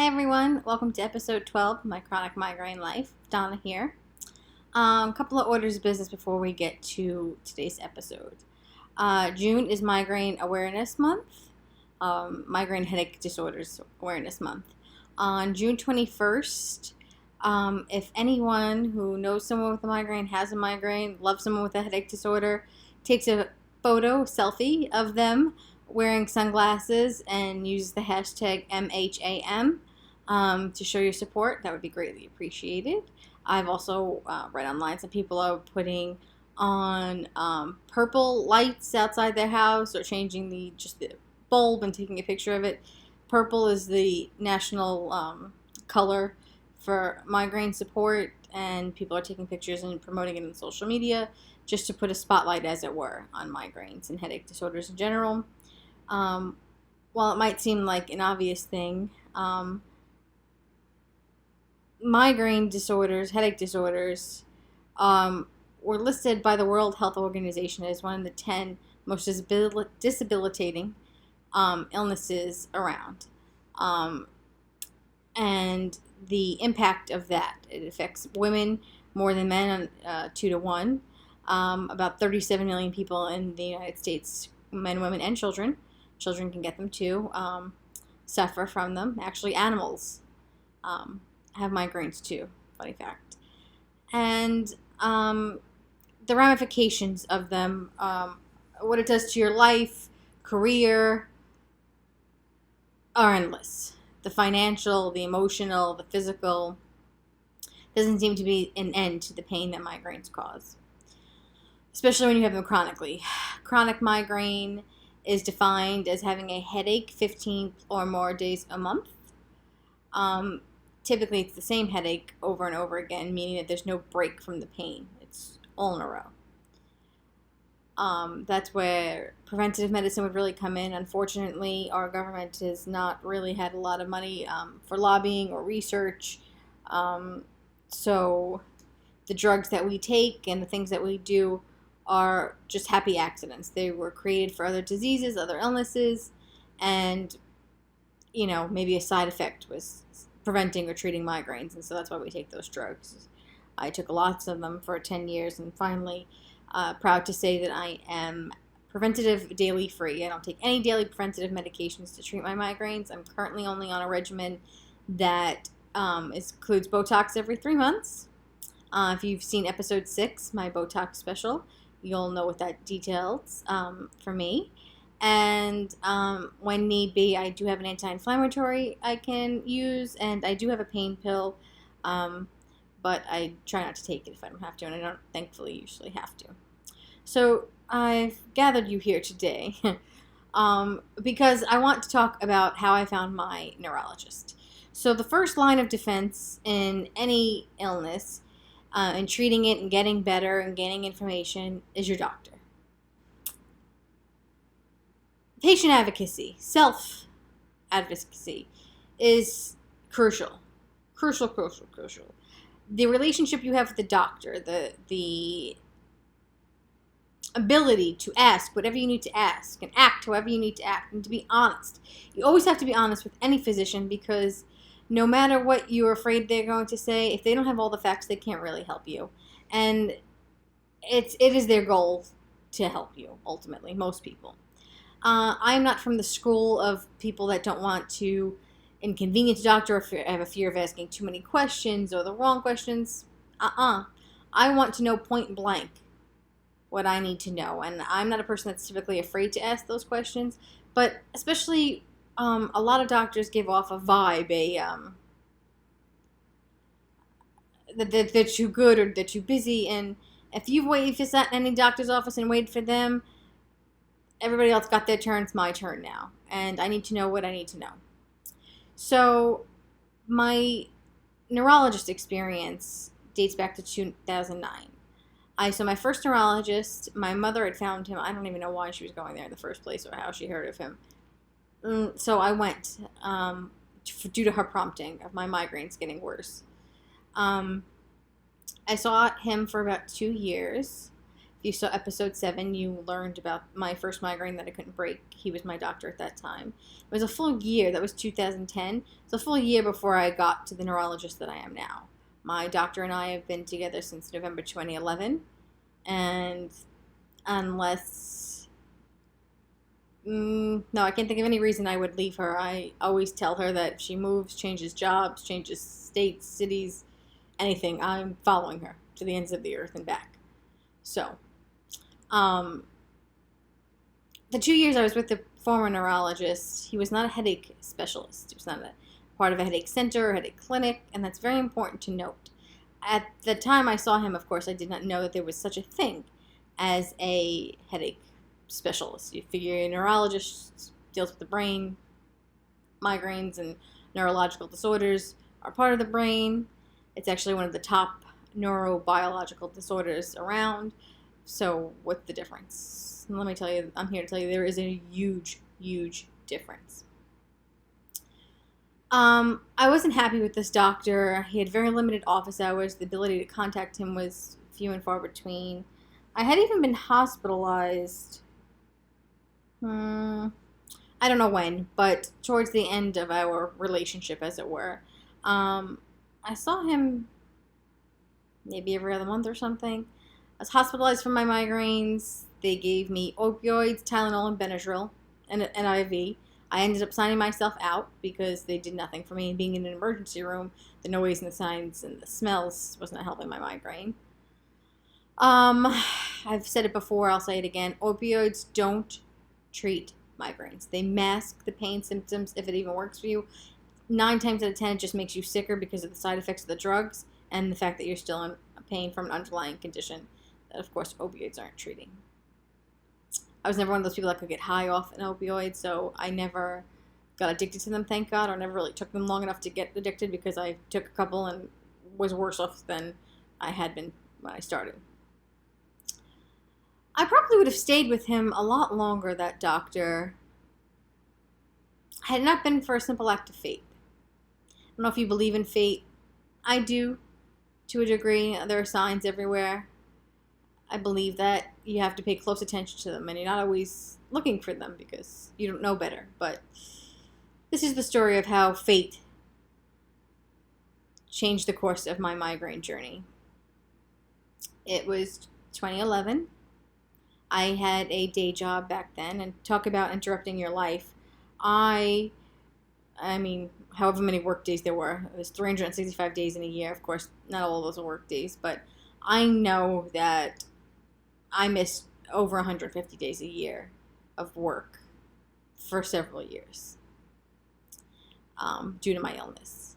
everyone, welcome to episode 12 of My Chronic Migraine Life. Donna here. A couple of orders of business before we get to today's episode. June is Migraine Awareness Month, Migraine Headache Disorders Awareness Month. On June 21st, if anyone who knows someone with a migraine, has a migraine, loves someone with a headache disorder, takes a selfie of them wearing sunglasses and use the hashtag MHAM to show your support, that would be greatly appreciated. I've also read online some people are putting on purple lights outside their house or changing the bulb and taking a picture of it. Purple is the national color for migraine support, and people are taking pictures and promoting it on social media just to put a spotlight, as it were, on migraines and headache disorders in general. While it might seem like an obvious thing, migraine disorders, headache disorders, were listed by the World Health Organization as one of the 10 most disabilitating illnesses around. And the impact of that, it affects women more than men, 2 to 1. About 37 million people in the United States, men, women, and children. Children can get them too, suffer from them. Actually, animals have migraines too, funny fact. And the ramifications of them, what it does to your life, career, are endless. The financial, the emotional, the physical. Doesn't seem to be an end to the pain that migraines cause, especially when you have them chronically. Chronic migraine is defined as having a headache 15 or more days a month. Typically, it's the same headache over and over again, meaning that there's no break from the pain. It's all in a row. That's where preventative medicine would really come in. Unfortunately, our government has not really had a lot of money for lobbying or research. So the drugs that we take and the things that we do are just happy accidents. They were created for other diseases, other illnesses, and, maybe a side effect was preventing or treating migraines, and so that's why we take those drugs. I took lots of them for 10 years, and finally, proud to say that I am preventative daily free. I don't take any daily preventative medications to treat my migraines. I'm currently only on a regimen that includes Botox every 3 months. If you've seen episode 6, my Botox special, you'll know what that details for me. And when need be, I do have an anti-inflammatory I can use, and I do have a pain pill, but I try not to take it if I don't have to, and I don't, thankfully, usually have to. So I've gathered you here today because I want to talk about how I found my neurologist. So the first line of defense in any illness, and treating it and getting better and gaining information, is your doctor. Patient advocacy, self-advocacy is crucial. Crucial. The relationship you have with the doctor, the ability to ask whatever you need to ask and act however you need to act, and to be honest. You always have to be honest with any physician, because no matter what you're afraid they're going to say, if they don't have all the facts, they can't really help you. And it is their goal to help you, ultimately, most people. I'm not from the school of people that don't want to inconvenience a doctor or have a fear of asking too many questions or the wrong questions. I want to know point blank what I need to know. And I'm not a person that's typically afraid to ask those questions, but especially a lot of doctors give off a vibe, that they're too good or they're too busy. And if you sat in any doctor's office and waited for them, everybody else got their turn. It's my turn now, and I need to know what I need to know. So my neurologist experience dates back to 2009. I saw my first neurologist. My mother had found him. I don't even know why she was going there in the first place or how she heard of him. So I went due to her prompting of my migraines getting worse. I saw him for about 2 years, If you saw episode 7, you learned about my first migraine that I couldn't break. He was my doctor at that time. It was a full year. That was 2010. It's a full year before I got to the neurologist that I am now. My doctor and I have been together since November 2011. And unless... no, I can't think of any reason I would leave her. I always tell her that if she moves, changes jobs, changes states, cities, anything, I'm following her to the ends of the earth and back. So, the 2 years I was with the former neurologist, he was not a headache specialist. He was not a part of a headache center or headache clinic, and that's very important to note. At the time I saw him, of course, I did not know that there was such a thing as a headache specialist. You figure a neurologist deals with the brain, migraines and neurological disorders are part of the brain. It's actually one of the top neurobiological disorders around. So what's the difference? Let me tell you, I'm here to tell you there is a huge, huge difference. I wasn't happy with this doctor. He had very limited office hours. The ability to contact him was few and far between. I had even been hospitalized. I don't know when, but towards the end of our relationship, as it were. I saw him maybe every other month or something. I was hospitalized for my migraines. They gave me opioids, Tylenol, and Benadryl, and an IV. I ended up signing myself out because they did nothing for me. Being in an emergency room, the noise and the signs and the smells was not helping my migraine. I've said it before, I'll say it again. Opioids don't treat migraines. They mask the pain symptoms if it even works for you. 9 times out of 10, it just makes you sicker because of the side effects of the drugs and the fact that you're still in pain from an underlying condition that, of course, opioids aren't treating. I was never one of those people that could get high off an opioid, so I never got addicted to them, thank God, or never really took them long enough to get addicted because I took a couple and was worse off than I had been when I started. I probably would have stayed with him a lot longer, that doctor, had it not been for a simple act of fate. I don't know if you believe in fate. I do, to a degree. There are signs everywhere. I believe that you have to pay close attention to them, and you're not always looking for them because you don't know better. But this is the story of how fate changed the course of my migraine journey. It was 2011. I had a day job back then, and talk about interrupting your life. I mean, however many work days there were, it was 365 days in a year. Of course, not all of those are work days, but I know that I missed over 150 days a year of work for several years due to my illness.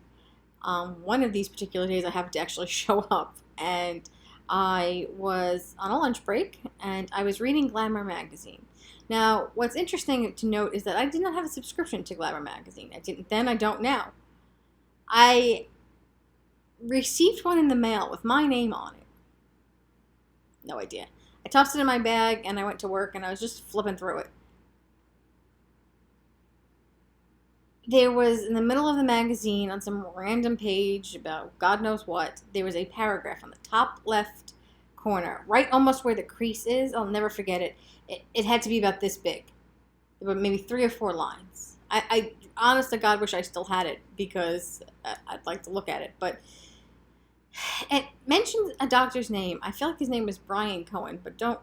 One of these particular days I happened to actually show up, and I was on a lunch break, and I was reading Glamour magazine. Now, what's interesting to note is that I did not have a subscription to Glamour magazine. I didn't then, I don't now. I received one in the mail with my name on it. No idea. I tossed it in my bag, and I went to work, and I was just flipping through it. There was, in the middle of the magazine, on some random page about God knows what, there was a paragraph on the top left corner, right almost where the crease is. I'll never forget it. It had to be about this big. There were maybe 3 or 4 lines. I honest to God, wish I still had it because I'd like to look at it. But it mentioned a doctor's name. I feel like his name was Brian Cohen, but don't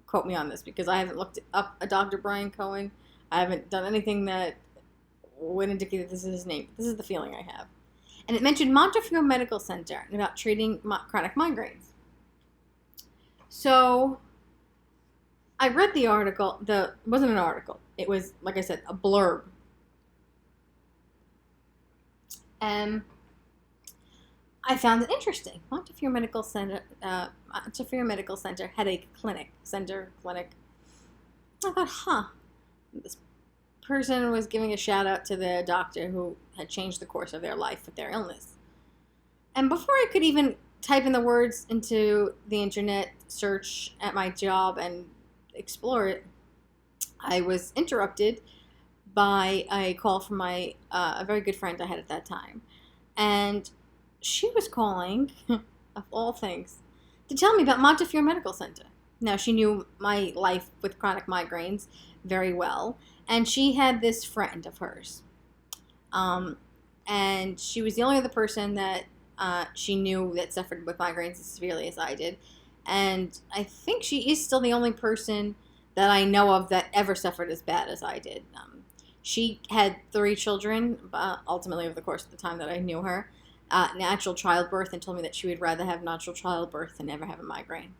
quote me on this because I haven't looked up a Dr. Brian Cohen. I haven't done anything that would indicate that this is his name. This is the feeling I have. And it mentioned Montefiore Medical Center and about treating chronic migraines. So I read the article. It wasn't an article. It was, like I said, a blurb. And I found it interesting. Montefiore Medical Center, Headache Clinic, Clinic. I thought, this person was giving a shout out to the doctor who had changed the course of their life with their illness. And before I could even type in the words into the internet, search at my job and explore it, I was interrupted by a call from a very good friend I had at that time. And she was calling, of all things, to tell me about Montefiore Medical Center. Now, she knew my life with chronic migraines very well, and she had this friend of hers. And she was the only other person that she knew that suffered with migraines as severely as I did. And I think she is still the only person that I know of that ever suffered as bad as I did. She had 3 children, ultimately over the course of the time that I knew her. Natural childbirth, and told me that she would rather have natural childbirth than ever have a migraine.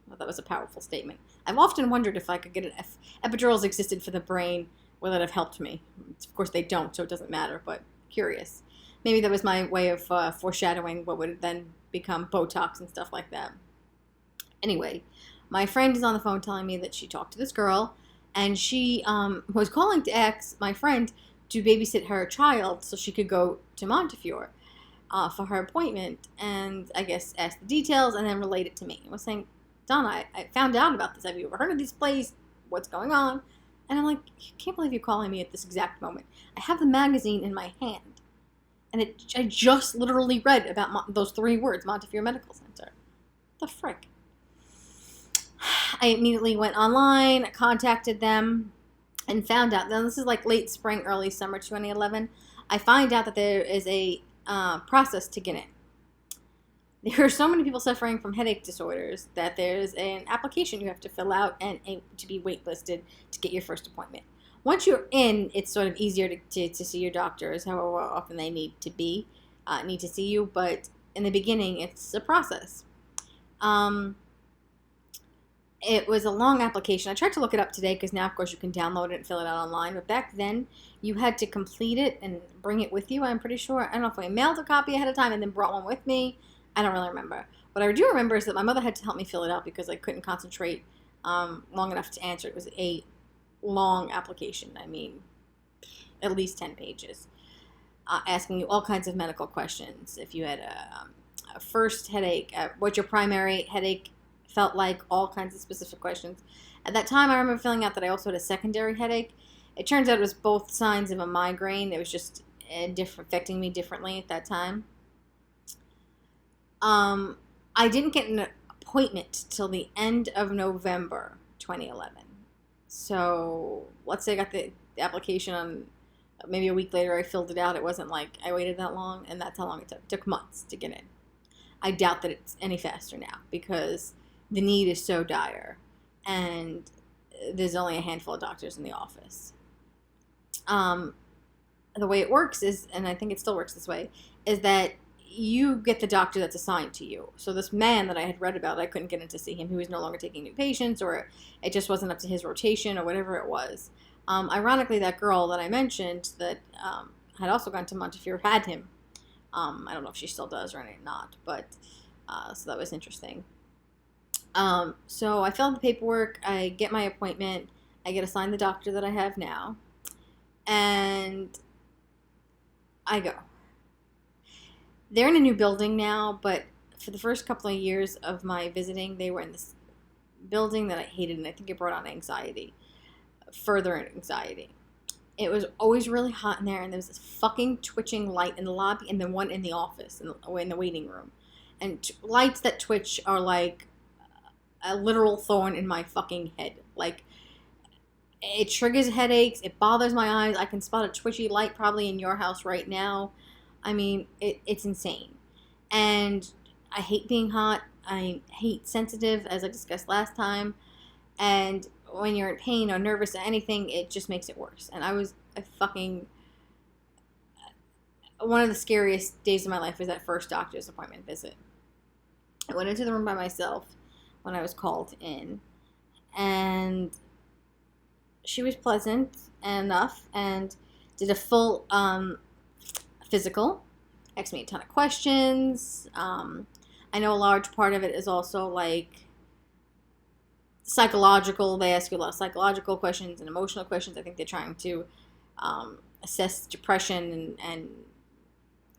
Well, that was a powerful statement. I've often wondered if I could get if epidurals existed for the brain, would that have helped me? Of course they don't, so it doesn't matter, but curious. Maybe that was my way of foreshadowing what would then become Botox and stuff like that. Anyway, my friend is on the phone telling me that she talked to this girl, and she was calling to ask my friend to babysit her child so she could go to Montefiore for her appointment, and I guess ask the details and then relate it to me. I was saying, Donna, I found out about this. Have you ever heard of this place? What's going on? And I'm like, I can't believe you're calling me at this exact moment. I have the magazine in my hand, and I just literally read about those 3 words, Montefiore Medical Center. What the frick? I immediately went online, contacted them, and found out. Now, this is like late spring, early summer 2011. I find out that there is a process to get in. There are so many people suffering from headache disorders that there's an application you have to fill out and to be waitlisted to get your first appointment. Once you're in, it's sort of easier to see your doctors, however often they need to see you. But in the beginning, it's a process. It was a long application. I tried to look it up today because now, of course, you can download it and fill it out online. But back then, you had to complete it and bring it with you, I'm pretty sure. I don't know if I mailed a copy ahead of time and then brought one with me. I don't really remember. What I do remember is that my mother had to help me fill it out because I couldn't concentrate long enough to answer. It was a long application. I mean, at least 10 pages. Asking you all kinds of medical questions. If you had a first headache, what your primary headache felt like, all kinds of specific questions. At that time, I remember filling out that I also had a secondary headache. It turns out it was both signs of a migraine. It was just affecting me differently at that time. I didn't get an appointment till the end of November 2011. So let's say I got the application on maybe a week later. I filled it out. It wasn't like I waited that long, and that's how long it took. It took months to get in. I doubt that it's any faster now because the need is so dire, and there's only a handful of doctors in the office. The way it works is, and I think it still works this way, is that you get the doctor that's assigned to you. So this man that I had read about, I couldn't get in to see him. He was no longer taking new patients, or it just wasn't up to his rotation, or whatever it was. Ironically, that girl that I mentioned that had also gone to Montefiore had him. I don't know if she still does or not, but so that was interesting. So I fill out the paperwork, I get my appointment, I get assigned the doctor that I have now, and I go. They're in a new building now, but for the first couple of years of my visiting, they were in this building that I hated, and I think it brought on anxiety, further anxiety. It was always really hot in there, and there was this fucking twitching light in the lobby and then one in the office, in the waiting room. And lights that twitch are like a literal thorn in my fucking head. Like, it triggers headaches, it bothers my eyes. I can spot a twitchy light probably in your house right now. I mean, it's insane. And I hate being hot. I hate sensitive, as I discussed last time. And when you're in pain or nervous or anything, it just makes it worse. And I was one of the scariest days of my life was that first doctor's appointment visit. I went into the room by myself when I was called in. And she was pleasant enough and did a full physical, asked me a ton of questions. I know a large part of it is also like psychological. They ask you a lot of psychological questions and emotional questions. I think they're trying to assess depression and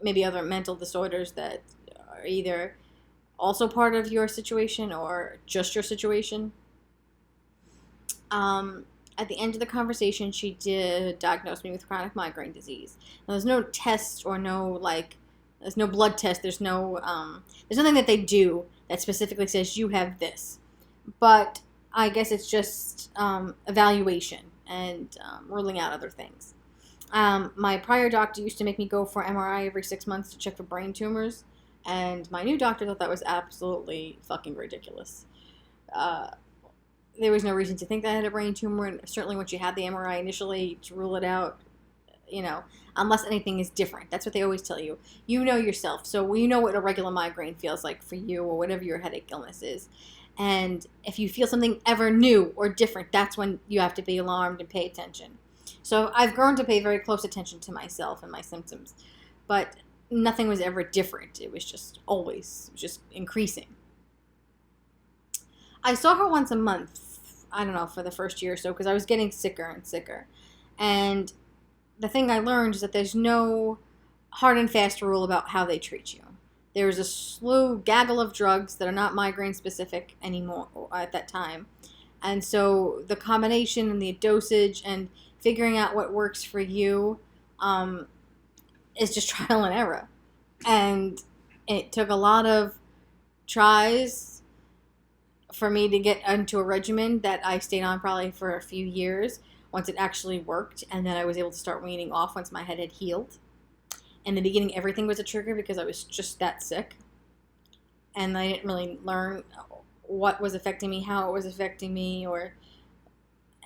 maybe other mental disorders that are either also part of your situation or just your situation. At the end of the conversation, she did diagnose me with chronic migraine disease. Now, there's no test or there's no blood test. There's nothing that they do that specifically says you have this. But I guess it's just evaluation and ruling out other things. My prior doctor used to make me go for MRI every 6 months to check for brain tumors, and my new doctor thought that was absolutely fucking ridiculous. There was no reason to think that I had a brain tumor, and certainly once you had the MRI initially to rule it out, unless anything is different. That's what they always tell you. You know yourself, so you know what a regular migraine feels like for you or whatever your headache illness is. And if you feel something ever new or different, that's when you have to be alarmed and pay attention. So I've grown to pay very close attention to myself and my symptoms, but nothing was ever different. It was just always just increasing. I saw her once a month, I don't know, for the first year or so, because I was getting sicker and sicker. And the thing I learned is that there's no hard and fast rule about how they treat you. There's a gaggle of drugs that are not migraine specific anymore at that time. And so the combination and the dosage and figuring out what works for you is just trial and error. And it took a lot of tries for me to get into a regimen that I stayed on probably for a few years once it actually worked. And then I was able to start weaning off once my head had healed. In the beginning, everything was a trigger because I was just that sick. And I didn't really learn what was affecting me, how it was affecting me, or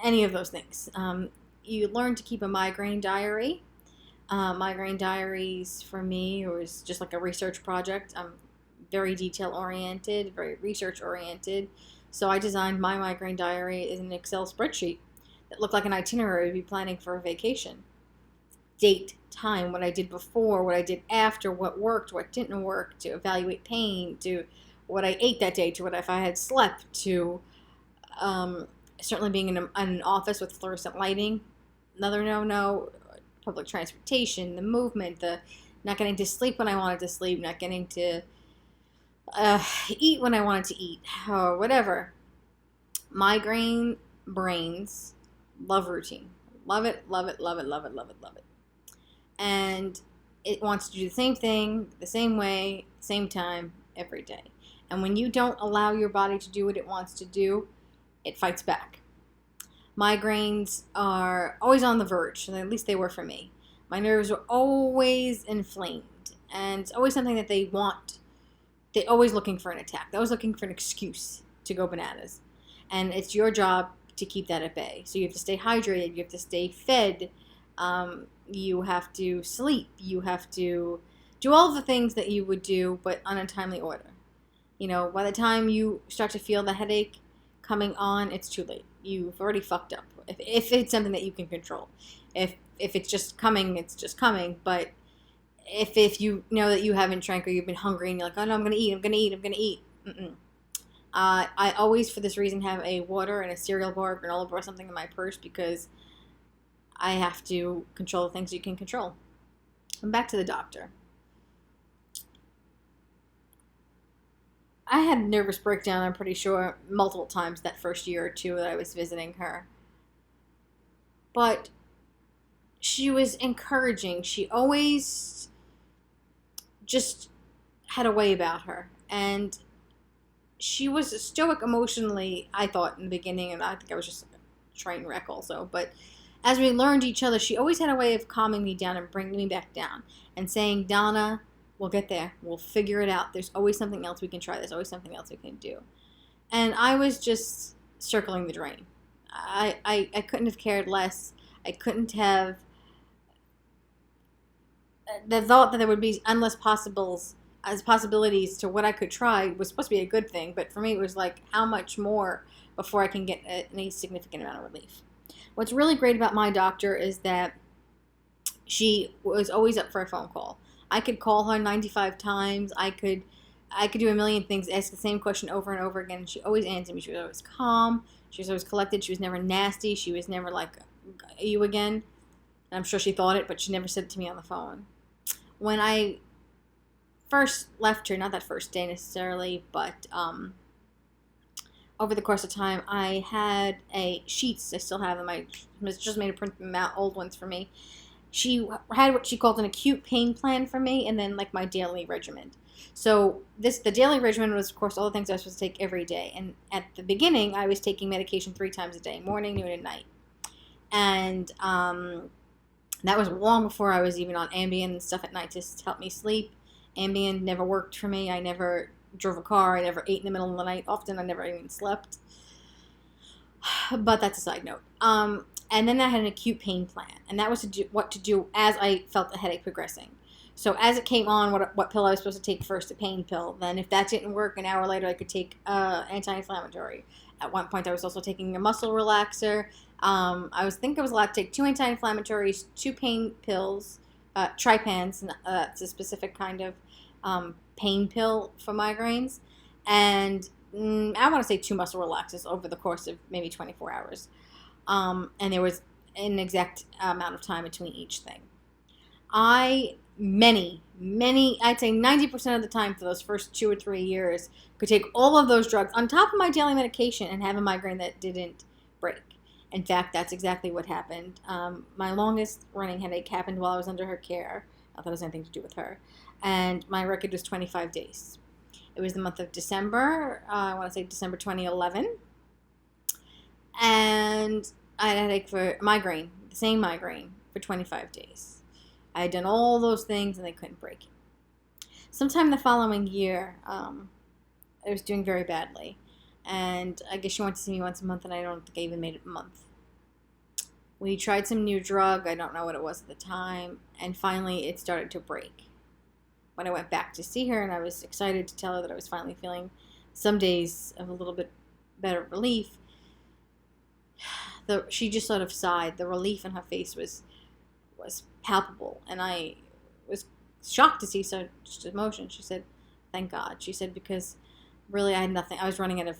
any of those things. You learn to keep a migraine diary. Migraine diaries for me was just like a research project. I'm very detail-oriented, very research-oriented. So I designed my migraine diary as an Excel spreadsheet that looked like an itinerary to be planning for a vacation. Date, time, what I did before, what I did after, what worked, what didn't work, to evaluate pain, to what I ate that day, to what if I had slept, to certainly being in an office with fluorescent lighting. Another no-no, public transportation, the movement, the not getting to sleep when I wanted to sleep, not getting to eat when I wanted to eat, or whatever. Migraine brains love routine. Love it, love it, love it, love it, love it, love it. And it wants to do the same thing, the same way, same time, every day. And when you don't allow your body to do what it wants to do, it fights back. Migraines are always on the verge, and at least they were for me. My nerves were always inflamed, and it's always something that they want. They're always looking for an attack. They're always looking for an excuse to go bananas. And it's your job to keep that at bay. So you have to stay hydrated, you have to stay fed, you have to sleep, you have to do all the things that you would do, but on a timely order. By the time you start to feel the headache coming on, it's too late. You've already fucked up. If it's something that you can control. If it's just coming, it's just coming. But if you know that you haven't drank or you've been hungry and you're like, oh no, I'm going to eat. I always, for this reason, have a water and a cereal bar, granola bar, something in my purse, because I have to control the things you can control. And back to the doctor. I had a nervous breakdown, I'm pretty sure, multiple times that first year or two that I was visiting her. But she was encouraging. She always just had a way about her. And she was stoic emotionally, I thought, in the beginning, and I think I was just a train wreck also. But as we learned each other, she always had a way of calming me down and bringing me back down and saying, Donna, we'll get there. We'll figure it out. There's always something else we can try. There's always something else we can do. And I was just circling the drain. I couldn't have cared less. I couldn't have... The thought that there would be endless possibilities to what I could try was supposed to be a good thing, but for me it was like, how much more before I can get any significant amount of relief? What's really great about my doctor is that she was always up for a phone call. I could call her 95 times. I could do a million things, ask the same question over and over again, and she always answered me. She was always calm. She was always collected. She was never nasty. She was never like, you again? And I'm sure she thought it, but she never said it to me on the phone. When I first left her, not that first day necessarily, but over the course of time, I had sheets. I still have them. I just made her print them out, old ones for me. she had what she called an acute pain plan for me, and then like my daily regimen. So the daily regimen was, of course, all the things I was supposed to take every day. And at the beginning, I was taking medication 3 times a day, morning, noon, and night. And that was long before I was even on Ambien and stuff at night to help me sleep. Ambien never worked for me. I never drove a car. I never ate in the middle of the night. Often, I never even slept. But that's a side note. And then I had an acute pain plan, and that was what to do as I felt the headache progressing. So as it came on, what pill I was supposed to take first, a pain pill. Then if that didn't work, an hour later I could take anti-inflammatory. At one point I was also taking a muscle relaxer. I think I was allowed to take 2 anti-inflammatories, 2 pain pills, Tripans. It's a specific kind of pain pill for migraines. And I want to say 2 muscle relaxers over the course of maybe 24 hours. And there was an exact amount of time between each thing. I'd say 90% of the time for those first 2 or 3 years, could take all of those drugs on top of my daily medication and have a migraine that didn't break. In fact, that's exactly what happened. My longest running headache happened while I was under her care. Not that it was anything to do with her. And my record was 25 days. It was the month of December, I want to say December 2011. And I had a headache for migraine, the same migraine, for 25 days. I had done all those things and they couldn't break it. Sometime the following year, I was doing very badly. And I guess she wanted to see me once a month, and I don't think I even made it a month. We tried some new drug. I don't know what it was at the time. And finally, it started to break. When I went back to see her, and I was excited to tell her that I was finally feeling some days of a little bit better relief, she just sort of sighed. The relief in her face was palpable, and I was shocked to see such emotion. She said, "Thank God." She said, because really I had nothing. I was running out of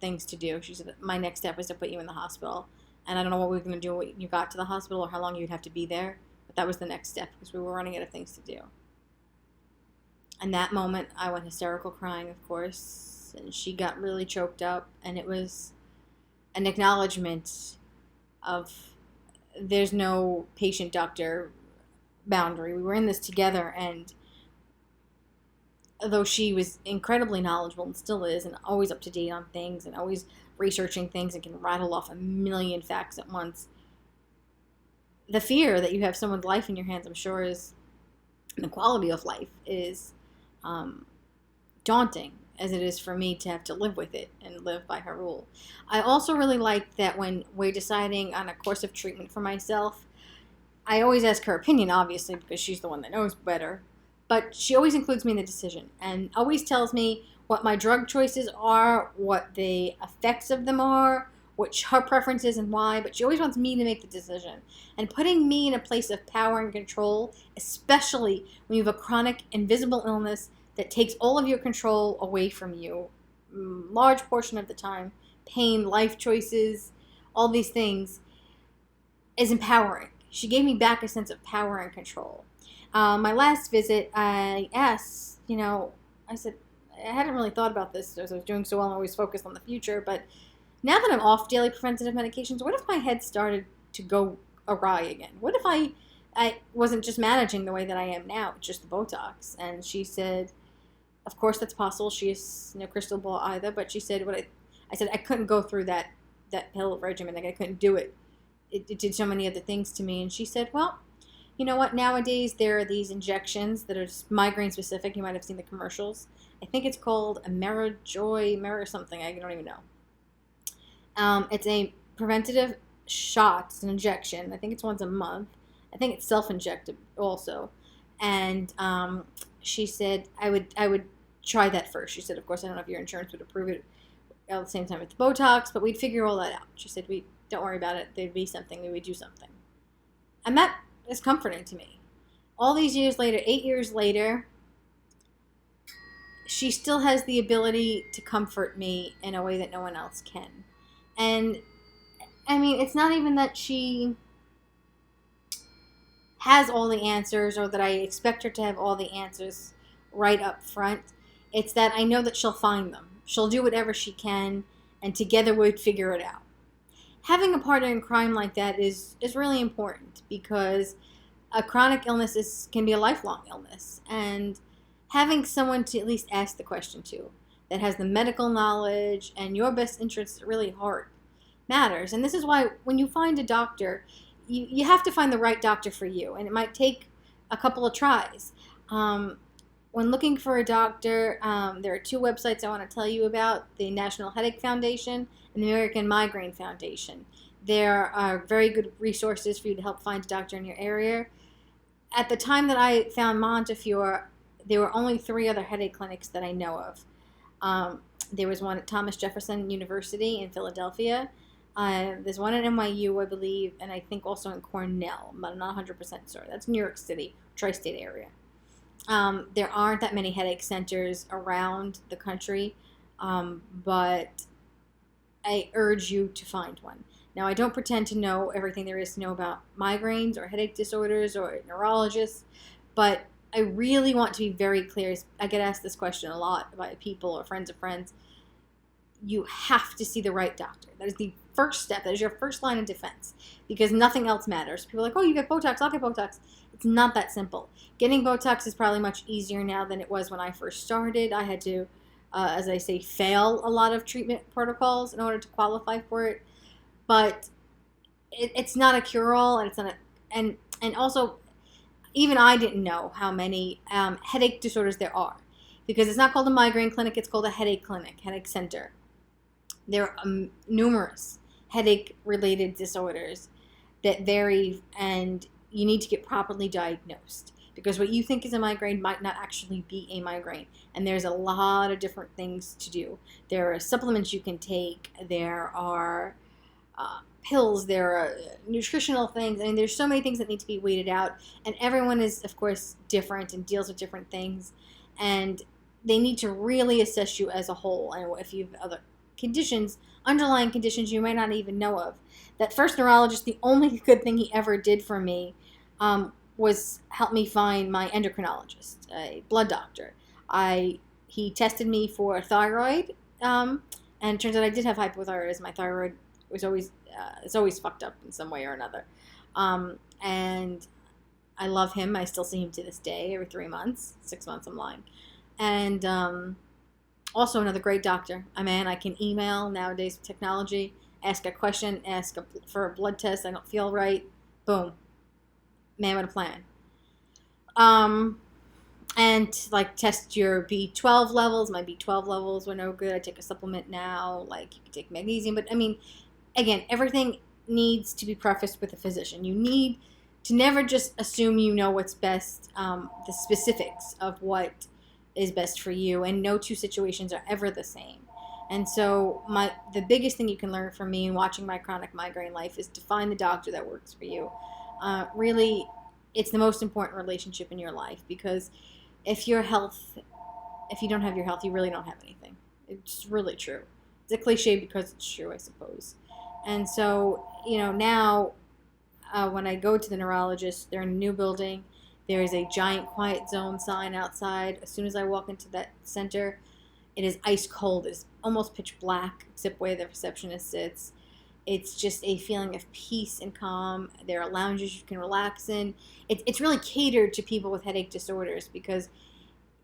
things to do. She said, my next step was to put you in the hospital, and I don't know what we were going to do when you got to the hospital or how long you'd have to be there, but that was the next step because we were running out of things to do. And that moment, I went hysterical crying, of course, and she got really choked up, and it was an acknowledgement of there's no patient-doctor boundary. We were in this together, and though she was incredibly knowledgeable and still is, and always up to date on things, and always researching things, and can rattle off a million facts at once, the fear that you have someone's life in your hands, I'm sure, is, and the quality of life is daunting, as it is for me to have to live with it and live by her rule. I also really like that when we're deciding on a course of treatment for myself, I always ask her opinion, obviously, because she's the one that knows better, but she always includes me in the decision and always tells me what my drug choices are, what the effects of them are, which her preference is and why, but she always wants me to make the decision. And putting me in a place of power and control, especially when you have a chronic, invisible illness that takes all of your control away from you, large portion of the time, pain, life choices, all these things, is empowering. She gave me back a sense of power and control. My last visit, I asked, I said, I hadn't really thought about this as I was doing so well and always focused on the future, but now that I'm off daily preventative medications, what if my head started to go awry again? What if I wasn't just managing the way that I am now, just the Botox? And she said, of course that's possible. She has no crystal ball either, but she said, I said I couldn't go through that pill regimen. Like I couldn't do it. It did so many other things to me. And she said, well, you know what? Nowadays there are these injections that are migraine specific. You might have seen the commercials. I think it's called Mera something. I don't even know. It's a preventative shot. It's an injection. I think it's once a month. I think it's self-injected also. And she said I would try that first. She said, of course, I don't know if your insurance would approve it at the same time with the Botox, but we'd figure all that out. She said, don't worry about it. There'd be something. We would do something. And that is comforting to me. All these years later, 8 years later, she still has the ability to comfort me in a way that no one else can. And, I mean, it's not even that she has all the answers or that I expect her to have all the answers right up front. It's that I know that she'll find them. She'll do whatever she can, and together we'd figure it out. Having a partner in crime like that is really important because a chronic illness can be a lifelong illness, and having someone to at least ask the question to that has the medical knowledge and your best interests at really heart matters. And this is why when you find a doctor, you have to find the right doctor for you, and it might take a couple of tries. When looking for a doctor, there are two websites I want to tell you about: the National Headache Foundation and the American Migraine Foundation. There are very good resources for you to help find a doctor in your area. At the time that I found Montefiore, there were only 3 other headache clinics that I know of. There was one at Thomas Jefferson University in Philadelphia. There's one at NYU, I believe, and I think also in Cornell, but I'm not 100% sure. That's New York City, tri-state area. There aren't that many headache centers around the country, but I urge you to find one. Now, I don't pretend to know everything there is to know about migraines or headache disorders or neurologists, but I really want to be very clear. I get asked this question a lot by people or friends of friends. You have to see the right doctor. That is the first step. That is your first line of defense, because nothing else matters. People are like, oh, you get Botox, I'll get Botox. It's not that simple. Getting Botox is probably much easier now than it was when I first started. I had to, as I say, fail a lot of treatment protocols in order to qualify for it. But it's not a cure-all, and it's not and also, even I didn't know how many headache disorders there are, because it's not called a migraine clinic, it's called a headache clinic, headache center. There are numerous headache-related disorders that vary, and you need to get properly diagnosed, because what you think is a migraine might not actually be a migraine, and there's a lot of different things to do. There are supplements you can take, there are pills, there are nutritional things. I mean, there's so many things that need to be weeded out, and everyone is, of course, different and deals with different things, and they need to really assess you as a whole. And if you have other conditions, underlying conditions you might not even know of. That first neurologist, the only good thing he ever did for me was help me find my endocrinologist, a blood doctor. He tested me for thyroid, and it turns out I did have hypothyroidism. My thyroid was always it's always fucked up in some way or another, and I love him. I still see him to this day every 3 months, 6 months. I'm lying. And also another great doctor, a man I can email nowadays with technology, ask a question, for a blood test. I don't feel right, boom, man with a plan. And like test your B12 levels. My B12 levels were no good. I take a supplement now, like you can take magnesium. But I mean, again, everything needs to be prefaced with a physician. You need to never just assume you know what's best, the specifics of what is best for you, and no two situations are ever the same. And so the biggest thing you can learn from me in watching my chronic migraine life is to find the doctor that works for you. Really, it's the most important relationship in your life, because if you don't have your health, you really don't have anything. It's really true. It's a cliche because it's true, I suppose. And so, now when I go to the neurologist, they're in a new building. There is a giant quiet zone sign outside. As soon as I walk into that center, it is ice cold. It's almost pitch black, except where the receptionist sits. It's just a feeling of peace and calm. There are lounges you can relax in. It's really catered to people with headache disorders, because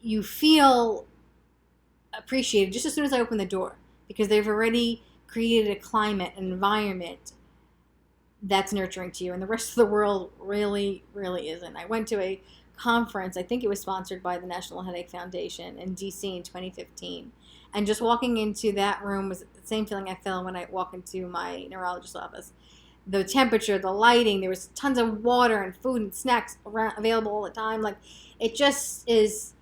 you feel appreciated just as soon as I open the door, because they've already created a climate, an environment that's nurturing to you, and the rest of the world really, really isn't. I went to a conference, I think it was sponsored by the National Headache Foundation in DC in 2015, and just walking into that room was the same feeling I felt when I walk into my neurologist's office. The temperature, the lighting, there was tons of water and food and snacks available all the time. Like, it just is,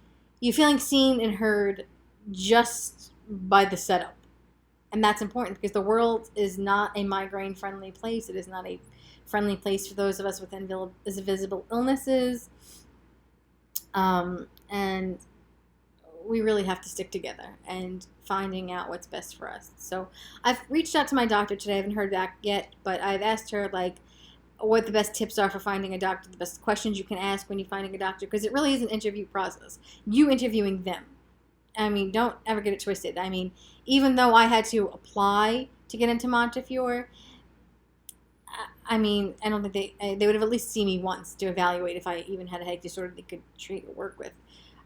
you feeling seen and heard just by the setup. And that's important, because the world is not a migraine-friendly place. It is not a friendly place for those of us with invisible illnesses. And we really have to stick together and finding out what's best for us. So I've reached out to my doctor today. I haven't heard back yet, but I've asked her, what the best tips are for finding a doctor, the best questions you can ask when you're finding a doctor, because it really is an interview process. You interviewing them. I mean, don't ever get it twisted. I mean, even though I had to apply to get into Montefiore, I mean, I don't think they would have at least seen me once to evaluate if I even had a headache disorder they could treat or work with.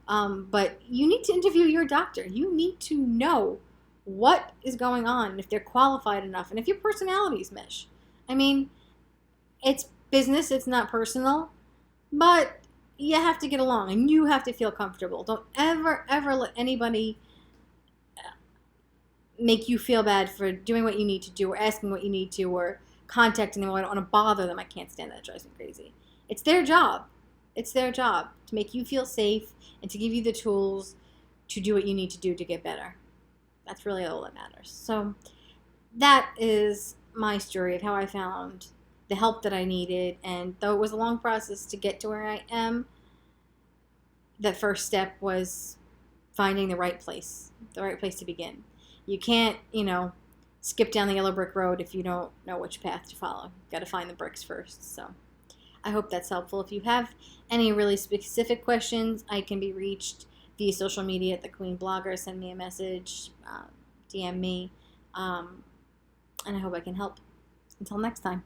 But you need to interview your doctor. You need to know what is going on, and if they're qualified enough, and if your personalities mesh. I mean, it's business, it's not personal, but you have to get along, and you have to feel comfortable. Don't ever let anybody make you feel bad for doing what you need to do, or asking what you need to, or contacting them. Oh, I don't want to bother them. I can't stand that. It drives me crazy. It's their job. It's their job to make you feel safe and to give you the tools to do what you need to do to get better. That's really all that matters. So that is my story of how I found the help that I needed. And though it was a long process to get to where I am, the first step was finding the right place to begin. You can't, skip down the yellow brick road if you don't know which path to follow. You've got to find the bricks first. So I hope that's helpful. If you have any really specific questions, I can be reached via social media at the Queen Blogger. Send me a message, DM me, and I hope I can help. Until next time.